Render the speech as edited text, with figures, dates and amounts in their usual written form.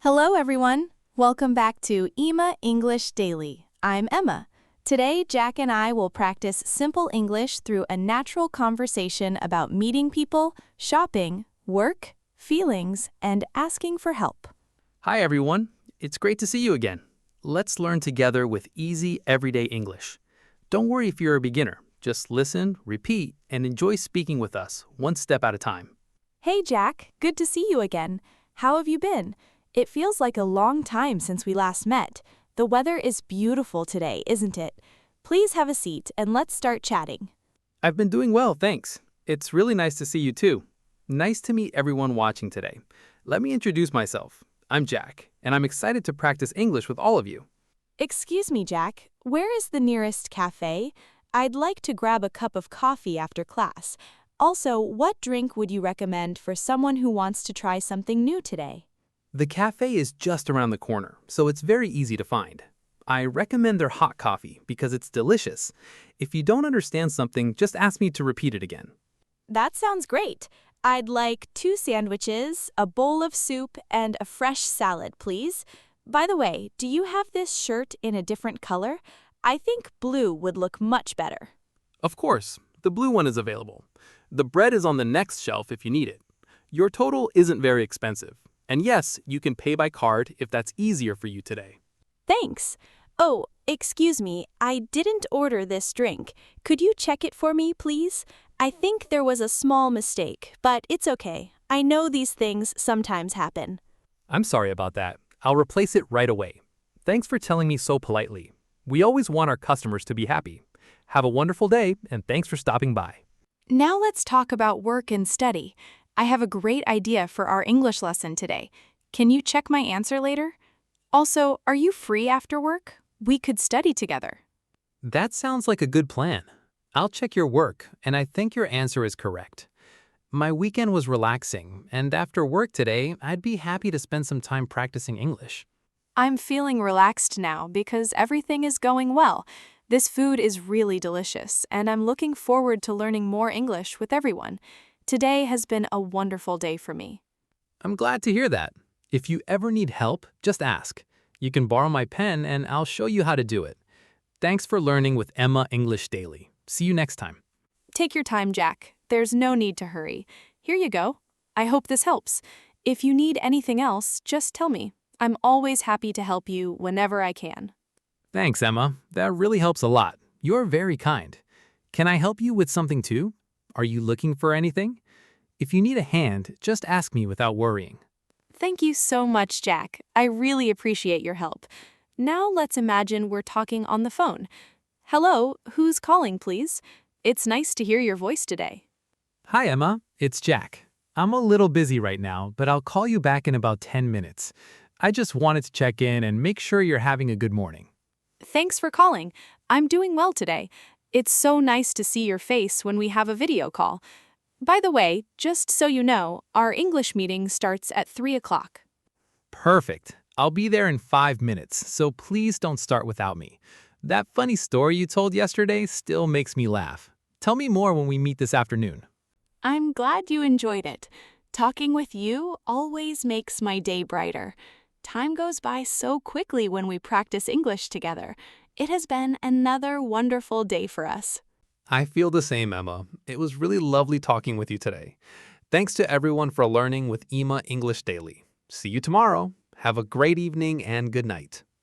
Hello, everyone. Welcome back to Emma English Daily. I'm Emma. Today, Jack and I will practice simple English through a natural conversation about meeting people, shopping, work, feelings, and asking for help. Hi everyone, it's great to see you again. Let's learn together with easy everyday English. Don't worry if you're a beginner, just listen, repeat, and enjoy speaking with us one step at a time. Hey, Jack. Good to see you again. How have you been? It feels like a long time since we last met. The weather is beautiful today, isn't it? Please have a seat and let's start chatting. I've been doing well, thanks. It's really nice to see you too. Nice to meet everyone watching today. Let me introduce myself. I'm Jack, and I'm excited to practice English with all of you. Excuse me, Jack. Where is the nearest cafe? I'd like to grab a cup of coffee after class. Also, what drink would you recommend for someone who wants to try something new today? The cafe is just around the corner, so it's very easy to find. I recommend their hot coffee because it's delicious. If you don't understand something, just ask me to repeat it again. That sounds great. I'd like 2 sandwiches, a bowl of soup, and a fresh salad, please. By the way, do you have this shirt in a different color? I think blue would look much better. Of course, the blue one is available. The bread is on the next shelf if you need it. Your total isn't very expensive. And yes, you can pay by card if that's easier for you today. Thanks. Oh, excuse me, I didn't order this drink. Could you check it for me, please? I think there was a small mistake, but it's okay. I know these things sometimes happen. I'm sorry about that. I'll replace it right away. Thanks for telling me so politely. We always want our customers to be happy. Have a wonderful day, and thanks for stopping by. Now let's talk about work and study. I have a great idea for our English lesson today. Can you check my answer later? Also, are you free after work? We could study together. That sounds like a good plan. I'll check your work, and I think your answer is correct. My weekend was relaxing, and after work today, I'd be happy to spend some time practicing English. I'm feeling relaxed now because everything is going well. This food is really delicious, and I'm looking forward to learning more English with everyone. Today has been a wonderful day for me. I'm glad to hear that. If you ever need help, just ask. You can borrow my pen, and I'll show you how to do it. Thanks for learning with Emma English Daily. See you next time. Take your time, Jack. There's no need to hurry. Here you go. I hope this helps. If you need anything else, just tell me. I'm always happy to help you whenever I can. Thanks, Emma. That really helps a lot. You're very kind. Can I help you with something too? Are you looking for anything? If you need a hand, just ask me without worrying. Thank you so much, Jack. I really appreciate your help. Now let's imagine we're talking on the phone. Hello, who's calling, please? It's nice to hear your voice today. Hi, Emma. It's Jack. I'm a little busy right now, but I'll call you back in about 10 minutes. I just wanted to check in and make sure you're having a good morning. Thanks for calling. I'm doing well today. It's so nice to see your face when we have a video call. By the way, just so you know, our English meeting starts at 3 o'clock. Perfect. I'll be there in 5 minutes, so please don't start without me. That funny story you told yesterday still makes me laugh. Tell me more when we meet this afternoon. I'm glad you enjoyed it. Talking with you always makes my day brighter. Time goes by so quickly when we practice English together. It has been another wonderful day for us. I feel the same, Emma. It was really lovely talking with you today. Thanks to everyone for learning with Emma English Daily. See you tomorrow. Have a great evening and good night.